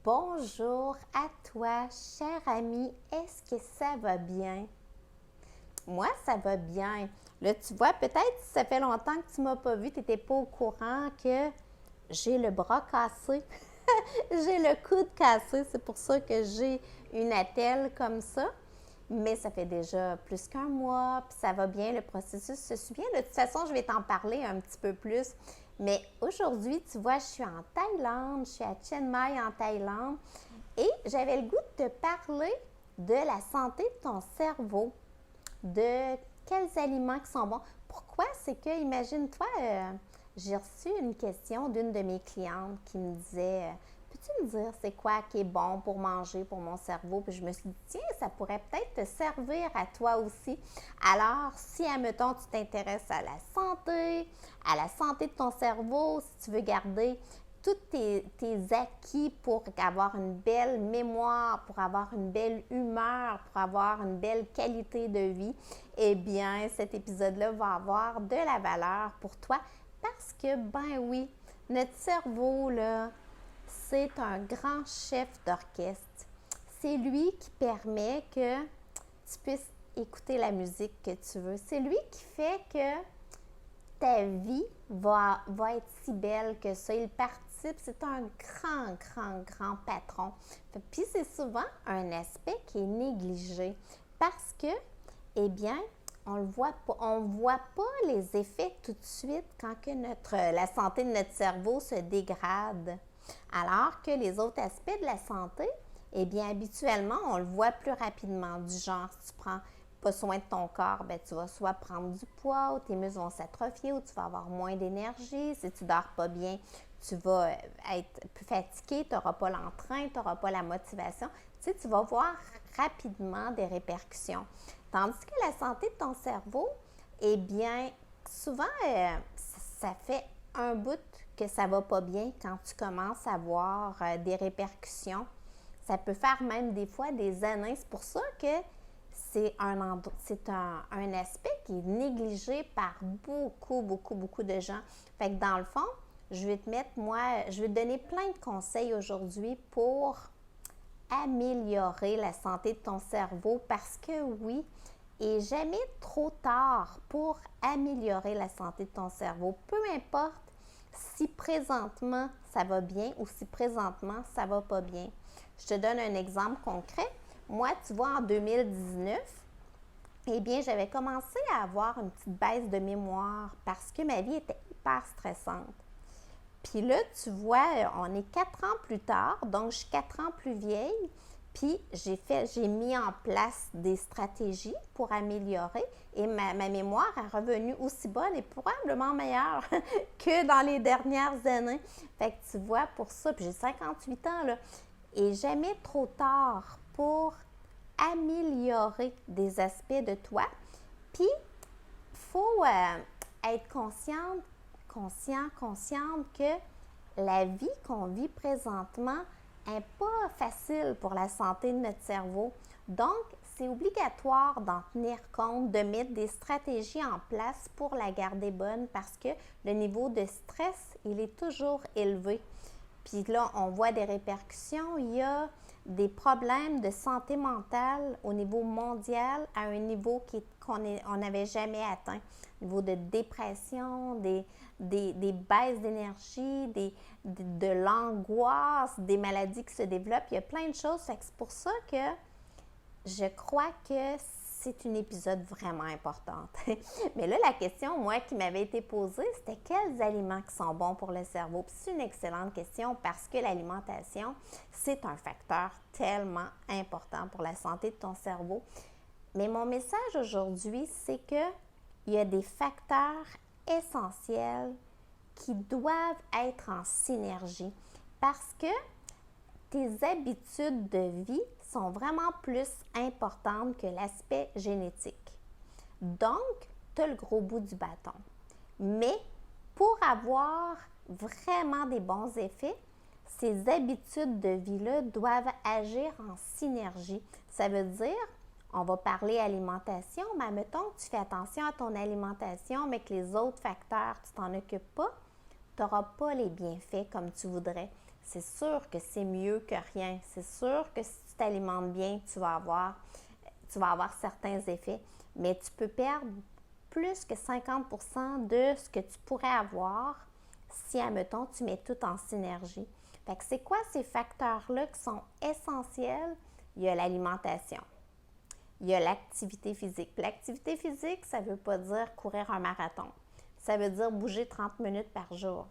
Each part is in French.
Bonjour à toi, cher ami. Est-ce que ça va bien? Moi, ça va bien. Là, tu vois, peut-être si ça fait longtemps que tu ne m'as pas vu, tu n'étais pas au courant que j'ai le bras cassé. J'ai le coude cassé. C'est pour ça que j'ai une attelle comme ça. Mais ça fait déjà plus qu'un mois, puis ça va bien, le processus se suit bien. De toute façon, je vais t'en parler un petit peu plus. Mais aujourd'hui, tu vois, je suis en Thaïlande, je suis à Chiang Mai en Thaïlande et j'avais le goût de te parler de la santé de ton cerveau, de quels aliments qui sont bons. Pourquoi? C'est que, imagine-toi, j'ai reçu une question d'une de mes clientes qui me disait peux-tu me dire c'est quoi qui est bon pour manger pour mon cerveau? Puis je me suis dit, tiens, ça pourrait peut-être te servir à toi aussi. Alors, si, admettons, tu t'intéresses à la santé de ton cerveau, si tu veux garder tous tes acquis pour avoir une belle mémoire, pour avoir une belle humeur, pour avoir une belle qualité de vie, eh bien, cet épisode-là va avoir de la valeur pour toi parce que, ben oui, notre cerveau, là, c'est un grand chef d'orchestre. C'est lui qui permet que tu puisses écouter la musique que tu veux. C'est lui qui fait que ta vie va être si belle que ça. Il participe, c'est un grand patron. Puis c'est souvent un aspect qui est négligé parce que, eh bien, on voit pas les effets tout de suite quand que la santé de notre cerveau se dégrade. Alors que les autres aspects de la santé, eh bien, habituellement, on le voit plus rapidement. Du genre, si tu prends pas soin de ton corps, bien, tu vas soit prendre du poids ou tes muscles vont s'atrophier ou tu vas avoir moins d'énergie. Si tu dors pas bien, tu vas être plus fatigué, tu n'auras pas l'entrain, tu n'auras pas la motivation. Tu sais, tu vas voir rapidement des répercussions. Tandis que la santé de ton cerveau, eh bien, souvent, ça fait un bout que ça va pas bien quand tu commences à voir des répercussions. Ça peut faire même des fois des années. C'est pour ça que c'est un aspect qui est négligé par beaucoup de gens. Fait que dans le fond, je vais te donner plein de conseils aujourd'hui pour améliorer la santé de ton cerveau parce que oui, il n'est jamais trop tard pour améliorer la santé de ton cerveau. Peu importe si présentement ça va bien ou si présentement ça va pas bien. Je te donne un exemple concret. Moi, tu vois, en 2019, eh bien, j'avais commencé à avoir une petite baisse de mémoire parce que ma vie était hyper stressante. Puis là, tu vois, on est 4 ans plus tard, donc je suis 4 ans plus vieille. Puis j'ai mis en place des stratégies pour améliorer et ma mémoire est revenue aussi bonne et probablement meilleure que dans les dernières années. Fait que tu vois, pour ça, puis j'ai 58 ans, là, et jamais trop tard pour améliorer des aspects de toi. Puis, il faut être consciente que la vie qu'on vit présentement n'est pas facile pour la santé de notre cerveau. Donc, c'est obligatoire d'en tenir compte, de mettre des stratégies en place pour la garder bonne parce que le niveau de stress, il est toujours élevé. Puis là, on voit des répercussions. Il y a des problèmes de santé mentale au niveau mondial à un niveau qu'on n'avait jamais atteint. Au niveau de dépression, des baisses d'énergie, de l'angoisse, des maladies qui se développent. Il y a plein de choses. C'est pour ça que je crois que c'est un épisode vraiment important. Mais là, la question, moi, qui m'avait été posée, c'était quels aliments qui sont bons pour le cerveau? Puis c'est une excellente question parce que l'alimentation, c'est un facteur tellement important pour la santé de ton cerveau. Mais mon message aujourd'hui, c'est qu'il y a des facteurs essentiels qui doivent être en synergie parce que tes habitudes de vie sont vraiment plus importantes que l'aspect génétique. Donc, tu as le gros bout du bâton. Mais pour avoir vraiment des bons effets, ces habitudes de vie-là doivent agir en synergie. Ça veut dire, on va parler alimentation, mais mettons que tu fais attention à ton alimentation, mais que les autres facteurs, tu t'en occupes pas, tu n'auras pas les bienfaits comme tu voudrais. c'est sûr que c'est mieux que rien. C'est sûr que si tu t'alimentes bien, tu vas avoir certains effets. Mais tu peux perdre plus que 50% de ce que tu pourrais avoir si, admettons, tu mets tout en synergie. Fait que c'est quoi ces facteurs-là qui sont essentiels? Il y a l'alimentation. Il y a l'activité physique. Puis l'activité physique, ça ne veut pas dire courir un marathon. Ça veut dire bouger 30 minutes par jour.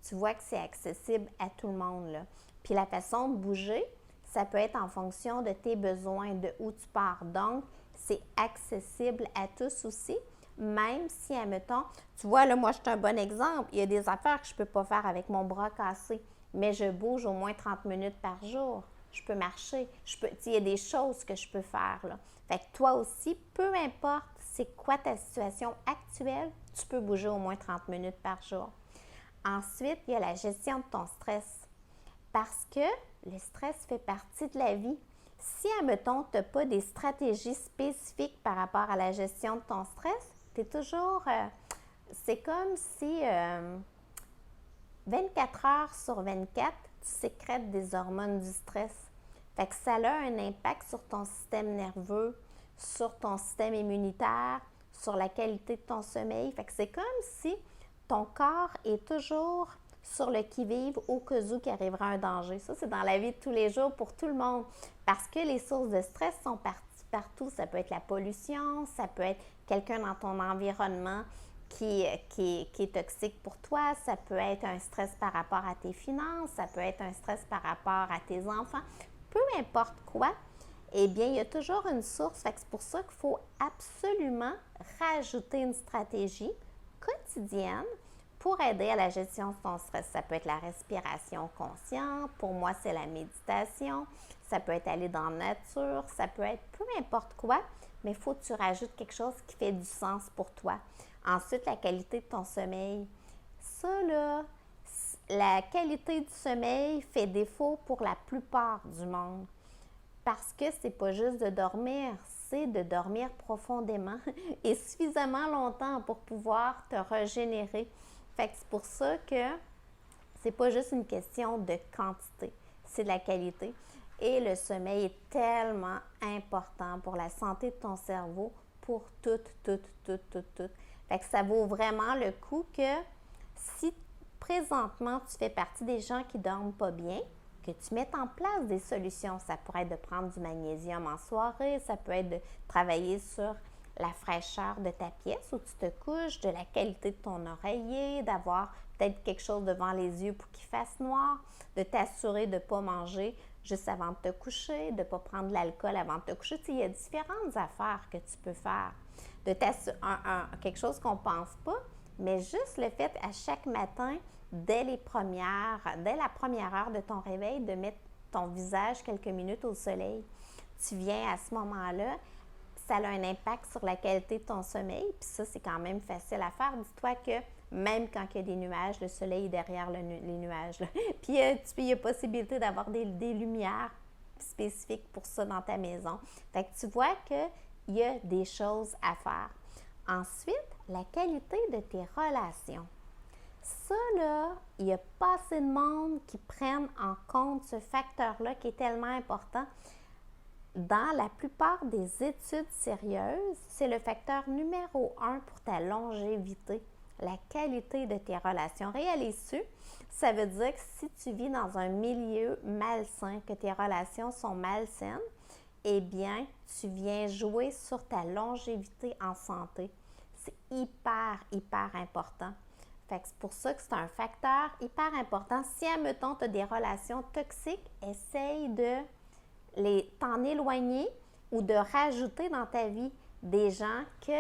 Tu vois que c'est accessible à tout le monde, là. Puis la façon de bouger, ça peut être en fonction de tes besoins, de où tu pars. Donc, c'est accessible à tous aussi, même si, admettons, tu vois, là, moi, je suis un bon exemple. Il y a des affaires que je ne peux pas faire avec mon bras cassé, mais je bouge au moins 30 minutes par jour. Je peux marcher. Il y a des choses que je peux faire, là. Fait que toi aussi, peu importe c'est quoi ta situation actuelle, tu peux bouger au moins 30 minutes par jour. Ensuite, il y a la gestion de ton stress. Parce que le stress fait partie de la vie. Si, admettons, tu n'as pas des stratégies spécifiques par rapport à la gestion de ton stress, tu es toujours... c'est comme si 24 heures sur 24, tu sécrètes des hormones du stress. Fait que ça a un impact sur ton système nerveux, sur ton système immunitaire, sur la qualité de ton sommeil. Fait que c'est comme si ton corps est toujours sur le qui-vive au cas où qu'il arrivera un danger. Ça, c'est dans la vie de tous les jours pour tout le monde. Parce que les sources de stress sont partout. Ça peut être la pollution, ça peut être quelqu'un dans ton environnement qui est toxique pour toi, ça peut être un stress par rapport à tes finances, ça peut être un stress par rapport à tes enfants. Peu importe quoi, eh bien, il y a toujours une source. Fait que c'est pour ça qu'il faut absolument rajouter une stratégie quotidienne pour aider à la gestion de ton stress. Ça peut être la respiration consciente, pour moi c'est la méditation, ça peut être aller dans la nature, ça peut être peu importe quoi, mais il faut que tu rajoutes quelque chose qui fait du sens pour toi. Ensuite, la qualité de ton sommeil. Ça là, la qualité du sommeil fait défaut pour la plupart du monde. Parce que c'est pas juste de dormir, c'est de dormir profondément et suffisamment longtemps pour pouvoir te régénérer. Fait que c'est pour ça que c'est pas juste une question de quantité, c'est de la qualité. Et le sommeil est tellement important pour la santé de ton cerveau, pour tout. Fait que ça vaut vraiment le coup que si présentement tu fais partie des gens qui dorment pas bien, que tu mettes en place des solutions. Ça pourrait être de prendre du magnésium en soirée, ça peut être de travailler sur la fraîcheur de ta pièce où tu te couches, de la qualité de ton oreiller, d'avoir peut-être quelque chose devant les yeux pour qu'il fasse noir, de t'assurer de ne pas manger juste avant de te coucher, de ne pas prendre de l'alcool avant de te coucher. Tu sais, il y a différentes affaires que tu peux faire. De quelque chose qu'on ne pense pas, mais juste le fait à chaque matin, dès la première heure de ton réveil, de mettre ton visage quelques minutes au soleil. Tu viens à ce moment-là, ça a un impact sur la qualité de ton sommeil, puis ça, c'est quand même facile à faire. Dis-toi que même quand il y a des nuages, le soleil est derrière les nuages. Là. Puis il y a possibilité d'avoir des lumières spécifiques pour ça dans ta maison. Fait que tu vois qu'il y a des choses à faire. Ensuite, la qualité de tes relations. Ça, là, il n'y a pas assez de monde qui prennent en compte ce facteur-là qui est tellement important. Dans la plupart des études sérieuses, c'est le facteur numéro 1 pour ta longévité, la qualité de tes relations. Réalise-tu, ça veut dire que si tu vis dans un milieu malsain, que tes relations sont malsaines, eh bien, tu viens jouer sur ta longévité en santé. C'est hyper important. Fait que c'est pour ça que c'est un facteur hyper important. Si, admettons, tu as des relations toxiques, essaye de t'en éloigner ou de rajouter dans ta vie des gens qui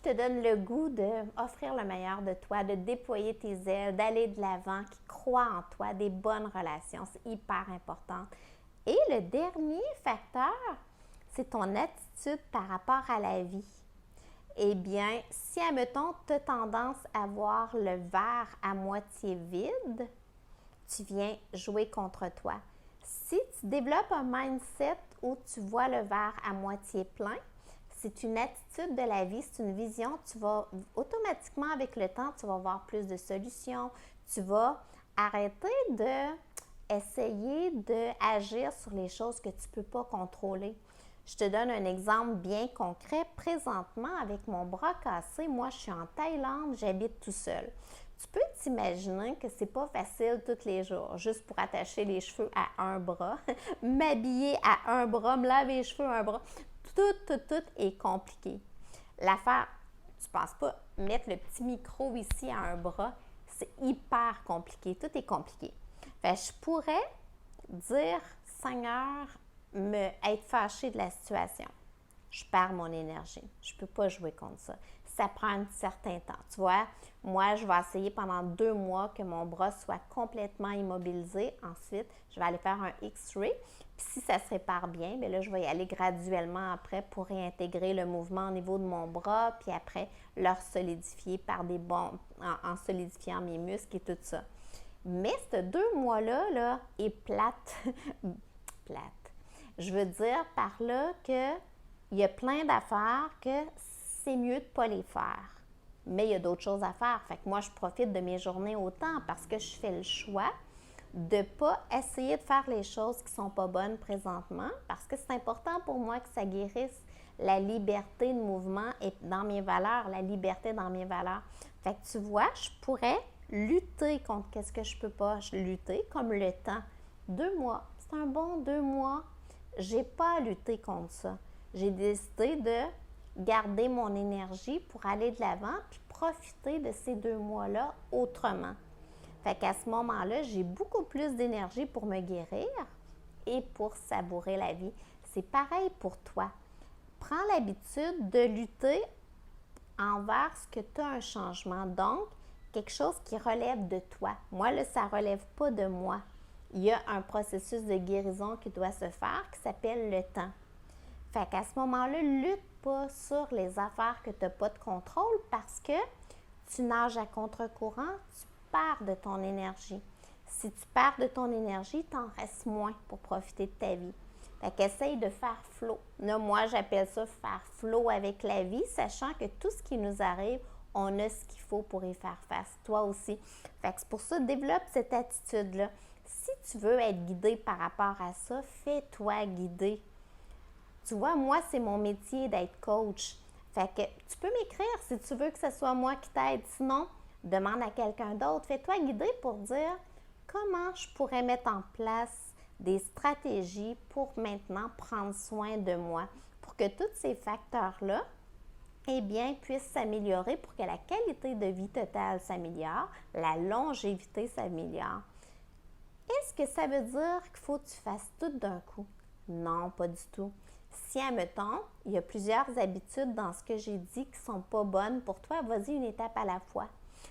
te donnent le goût d'offrir le meilleur de toi, de déployer tes ailes, d'aller de l'avant, qui croient en toi, des bonnes relations. C'est hyper important. Et le dernier facteur, c'est ton attitude par rapport à la vie. Eh bien, si, admettons, tu as tendance à voir le verre à moitié vide, tu viens jouer contre toi. Si tu développes un mindset où tu vois le verre à moitié plein, c'est une attitude de la vie, c'est une vision, tu vas automatiquement avec le temps, tu vas voir plus de solutions, tu vas Arrêtez d'essayer d'agir sur les choses que tu ne peux pas contrôler. Je te donne un exemple bien concret. Présentement, avec mon bras cassé, moi, je suis en Thaïlande, j'habite tout seul. Tu peux t'imaginer que c'est pas facile tous les jours, juste pour attacher les cheveux à un bras, m'habiller à un bras, me laver les cheveux à un bras. Tout est compliqué. L'affaire, tu ne penses pas mettre le petit micro ici à un bras, c'est hyper compliqué. Tout est compliqué. Fait, je pourrais dire, Seigneur, être fâchée de la situation. Je perds mon énergie. Je ne peux pas jouer contre ça. Ça prend un certain temps. Tu vois, moi, je vais essayer pendant 2 mois que mon bras soit complètement immobilisé. Ensuite, je vais aller faire un X-ray. Puis si ça se répare bien, bien là, je vais y aller graduellement après pour réintégrer le mouvement au niveau de mon bras, puis après, le solidifier par des bons, en solidifiant mes muscles et tout ça. Mais ce 2 mois-là, là, est plate. Plate. Je veux dire par là que il y a plein d'affaires que c'est mieux de ne pas les faire. Mais il y a d'autres choses à faire. Fait que moi, je profite de mes journées autant parce que je fais le choix de ne pas essayer de faire les choses qui ne sont pas bonnes présentement parce que c'est important pour moi que ça guérisse la liberté de mouvement et dans mes valeurs, la liberté dans mes valeurs. Fait que tu vois, je pourrais lutter contre qu'est-ce que je peux pas lutter, comme le temps. 2 mois, c'est un bon 2 mois. J'ai pas à lutter contre ça. J'ai décidé de garder mon énergie pour aller de l'avant puis profiter de ces 2 mois-là autrement. Fait qu'à ce moment-là, j'ai beaucoup plus d'énergie pour me guérir et pour savourer la vie. C'est pareil pour toi. Prends l'habitude de lutter envers ce que tu as un changement. Donc, quelque chose qui relève de toi. Moi, là, ça ne relève pas de moi. Il y a un processus de guérison qui doit se faire qui s'appelle le temps. Fait qu'à ce moment-là, lutte pas sur les affaires que tu n'as pas de contrôle parce que tu nages à contre-courant, tu perds de ton énergie. Si tu perds de ton énergie, tu en restes moins pour profiter de ta vie. Fait qu'essaye de faire flow. Là, moi, j'appelle ça faire flow avec la vie, sachant que tout ce qui nous arrive, on a ce qu'il faut pour y faire face. Toi aussi. Fait que c'est pour ça, développe cette attitude-là. Si tu veux être guidé par rapport à ça, fais-toi guider. Tu vois, moi, c'est mon métier d'être coach. Fait que tu peux m'écrire si tu veux que ce soit moi qui t'aide. Sinon, demande à quelqu'un d'autre. Fais-toi guider pour dire comment je pourrais mettre en place des stratégies pour maintenant prendre soin de moi, pour que tous ces facteurs-là, eh bien, puissent s'améliorer pour que la qualité de vie totale s'améliore, la longévité s'améliore. Est-ce que ça veut dire qu'il faut que tu fasses tout d'un coup? Non, pas du tout. Si, admettons, il y a plusieurs habitudes dans ce que j'ai dit qui ne sont pas bonnes pour toi, vas-y une étape à la fois.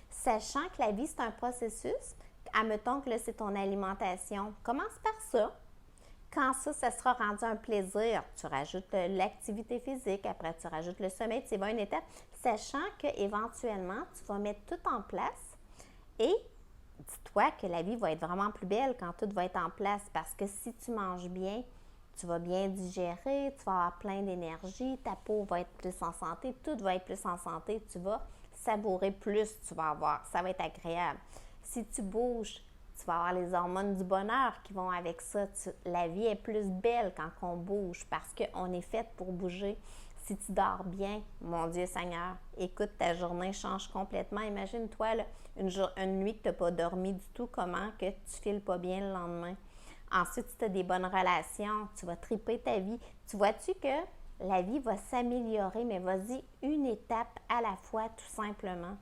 Sachant que la vie, c'est un processus, admettons que là, c'est ton alimentation. Commence par ça. Quand ça sera rendu un plaisir, tu rajoutes l'activité physique, après tu rajoutes le sommeil, tu vas une étape, sachant qu'éventuellement, tu vas mettre tout en place et dis-toi que la vie va être vraiment plus belle quand tout va être en place parce que si tu manges bien, tu vas bien digérer, tu vas avoir plein d'énergie, ta peau va être plus en santé, tout va être plus en santé, tu vas savourer plus, tu vas avoir, ça va être agréable. Si tu bouges, tu vas avoir les hormones du bonheur qui vont avec ça. La vie est plus belle quand on bouge parce qu'on est fait pour bouger. Si tu dors bien, mon Dieu Seigneur, écoute, ta journée change complètement. Imagine-toi là, une nuit que tu n'as pas dormi du tout, comment que tu ne files pas bien le lendemain. Ensuite, si tu as des bonnes relations, tu vas triper ta vie. Tu vois-tu que la vie va s'améliorer, mais vas-y une étape à la fois, tout simplement.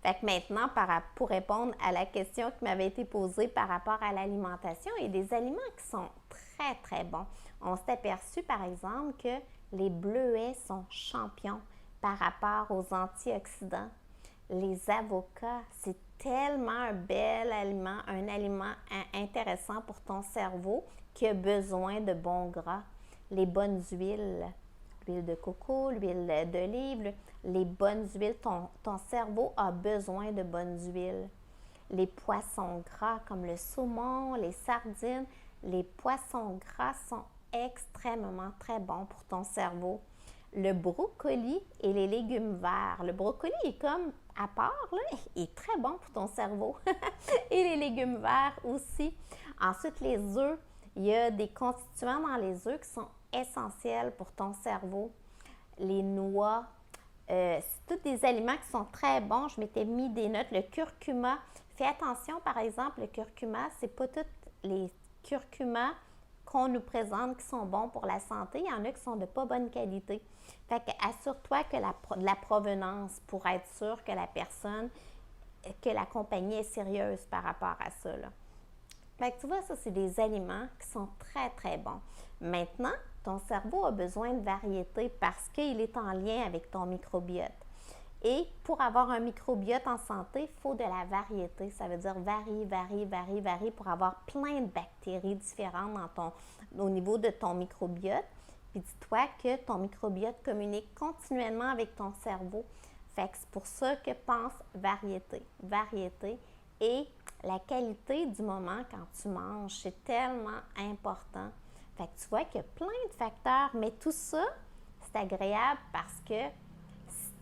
Fait que maintenant, pour répondre à la question qui m'avait été posée par rapport à l'alimentation, il y a des aliments qui sont très, très bons. On s'est aperçu, par exemple, que les bleuets sont champions par rapport aux antioxydants. Les avocats, c'est tellement un bel aliment, un aliment intéressant pour ton cerveau qui a besoin de bons gras. Les bonnes huiles, l'huile de coco, l'huile d'olive, les bonnes huiles, ton cerveau a besoin de bonnes huiles. Les poissons gras comme le saumon, les sardines, les poissons gras sont extrêmement très bons pour ton cerveau. Le brocoli et les légumes verts. Le brocoli est comme à part, là, est très bon pour ton cerveau. Et les légumes verts aussi. Ensuite, les œufs. Il y a des constituants dans les œufs qui sont essentiels pour ton cerveau. Les noix, c'est tous des aliments qui sont très bons. Je m'étais mis des notes. Le curcuma, fais attention, par exemple, le curcuma, c'est pas tous les curcumas qu'on nous présente qui sont bons pour la santé. Il y en a qui sont de pas bonne qualité. Fait que assure-toi que de la provenance pour être sûr que la personne, que la compagnie est sérieuse par rapport à ça, là. Fait que tu vois, ça, c'est des aliments qui sont très, très bons. Maintenant, ton cerveau a besoin de variété parce qu'il est en lien avec ton microbiote. Et pour avoir un microbiote en santé, il faut de la variété. Ça veut dire varie pour avoir plein de bactéries différentes au niveau de ton microbiote. Puis dis-toi que ton microbiote communique continuellement avec ton cerveau. Fait que c'est pour ça que pense variété. Et la qualité du moment quand tu manges, c'est tellement important. Fait que tu vois qu'il y a plein de facteurs, mais tout ça, c'est agréable parce que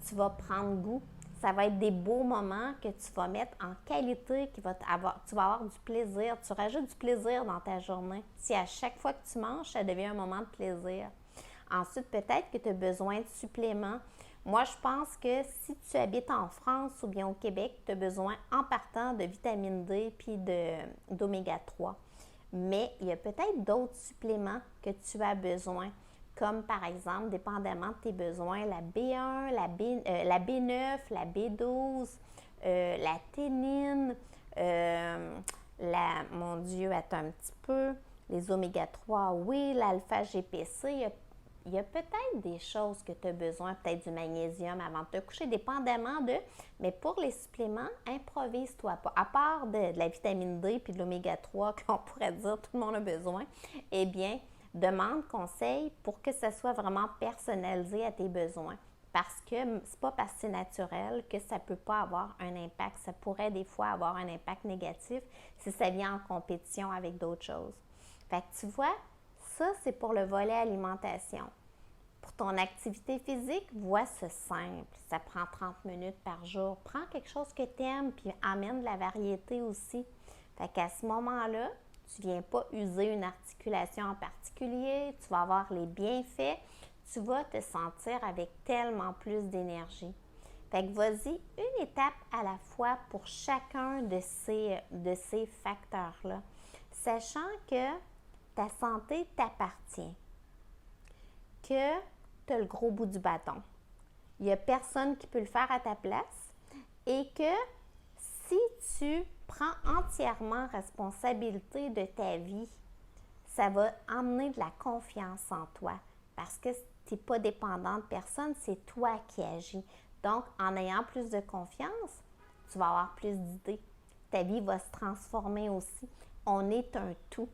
tu vas prendre goût. Ça va être des beaux moments que tu vas mettre en qualité, tu vas avoir du plaisir. Tu rajoutes du plaisir dans ta journée. Si à chaque fois que tu manges, ça devient un moment de plaisir. Ensuite, peut-être que tu as besoin de suppléments. Moi, je pense que si tu habites en France ou bien au Québec, tu as besoin en partant de vitamine D puis d'oméga 3. Mais il y a peut-être d'autres suppléments que tu as besoin, comme par exemple, dépendamment de tes besoins, la B1, la B9, la B12, la thénine, mon Dieu, attends un petit peu, les oméga 3, oui, l'alpha-GPC, il y a peut-être des choses que tu as besoin, peut-être du magnésium avant de te coucher, dépendamment de... Mais pour les suppléments, improvise-toi pas. À part de la vitamine D puis de l'oméga 3 qu'on pourrait dire tout le monde a besoin, eh bien, demande conseil pour que ça soit vraiment personnalisé à tes besoins. Parce que c'est pas parce que c'est naturel que ça peut pas avoir un impact. Ça pourrait des fois avoir un impact négatif si ça vient en compétition avec d'autres choses. Fait que tu vois, ça, c'est pour le volet alimentation. Pour ton activité physique, vois ce simple. Ça prend 30 minutes par jour. Prends quelque chose que tu aimes, puis amène de la variété aussi. Fait qu'à ce moment-là, tu ne viens pas user une articulation en particulier. Tu vas avoir les bienfaits. Tu vas te sentir avec tellement plus d'énergie. Fait que vas-y, une étape à la fois pour chacun de ces facteurs-là. Sachant que ta santé t'appartient, que tu as le gros bout du bâton. Il n'y a personne qui peut le faire à ta place et que si tu prends entièrement responsabilité de ta vie, ça va emmener de la confiance en toi parce que tu n'es pas dépendant de personne, c'est toi qui agis. Donc, en ayant plus de confiance, tu vas avoir plus d'idées. Ta vie va se transformer aussi. On est un tout.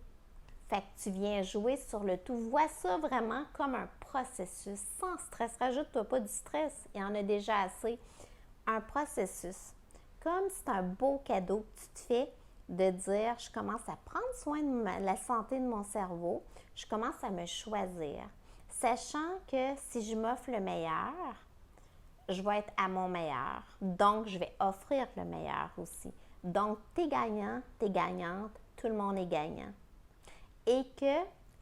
Fait que tu viens jouer sur le tout. Vois ça vraiment comme un processus, sans stress. Rajoute-toi pas du stress, il y en a déjà assez. Un processus. Comme c'est un beau cadeau que tu te fais de dire, je commence à prendre soin de la santé de mon cerveau, je commence à me choisir. Sachant que si je m'offre le meilleur, je vais être à mon meilleur. Donc, je vais offrir le meilleur aussi. Donc, t'es gagnant, t'es gagnante, tout le monde est gagnant. Et que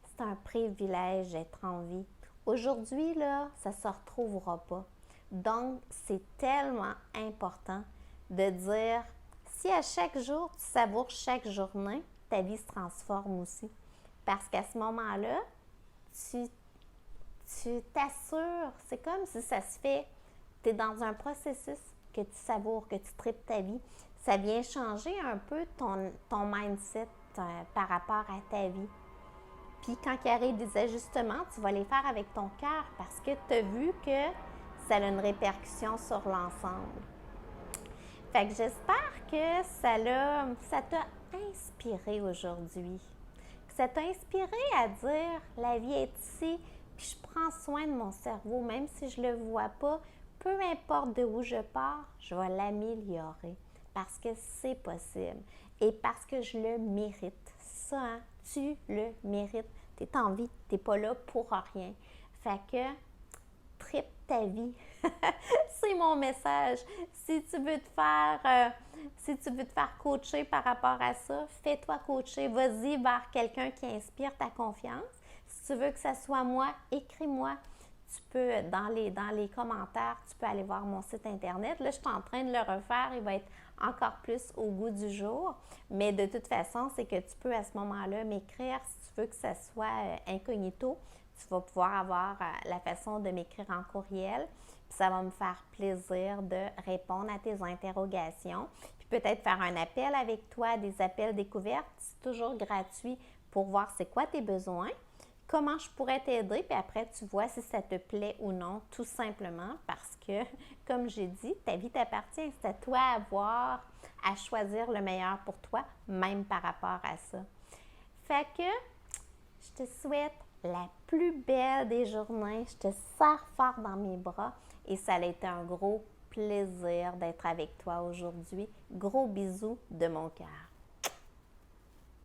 c'est un privilège d'être en vie. Aujourd'hui, là, ça ne se retrouvera pas. Donc, c'est tellement important de dire, si à chaque jour, tu savoures chaque journée, ta vie se transforme aussi. Parce qu'à ce moment-là, tu t'assures, c'est comme si ça se fait, tu es dans un processus que tu savoures, que tu tripes ta vie. Ça vient changer un peu ton mindset par rapport à ta vie. Puis quand il arrive des ajustements, tu vas les faire avec ton cœur parce que tu as vu que ça a une répercussion sur l'ensemble. Fait que j'espère que ça t'a inspiré aujourd'hui. Que ça t'a inspiré à dire la vie est ici, puis je prends soin de mon cerveau, même si je ne le vois pas, peu importe de où je pars, je vais l'améliorer parce que c'est possible et parce que je le mérite. Ça, hein, tu le mérites. Tu es en vie, tu n'es pas là pour rien. Fait que tripe ta vie. C'est mon message. Si tu veux te faire coacher par rapport à ça, fais-toi coacher. Vas-y vers quelqu'un qui inspire ta confiance. Si tu veux que ça soit moi, écris-moi. Tu peux, dans les commentaires, tu peux aller voir mon site internet. Là, je suis en train de le refaire. Il va être encore plus au goût du jour. Mais de toute façon, c'est que tu peux à ce moment-là m'écrire si tu veux que ça soit incognito. Tu vas pouvoir avoir la façon de m'écrire en courriel. Puis ça va me faire plaisir de répondre à tes interrogations. Puis peut-être faire un appel avec toi, des appels découvertes. C'est toujours gratuit pour voir c'est quoi tes besoins, comment je pourrais t'aider, puis après tu vois si ça te plaît ou non, tout simplement parce que, comme j'ai dit, ta vie t'appartient. C'est à toi à voir, à choisir le meilleur pour toi, même par rapport à ça. Fait que je te souhaite la plus belle des journées. Je te serre fort dans mes bras et ça a été un gros plaisir d'être avec toi aujourd'hui. Gros bisous de mon cœur.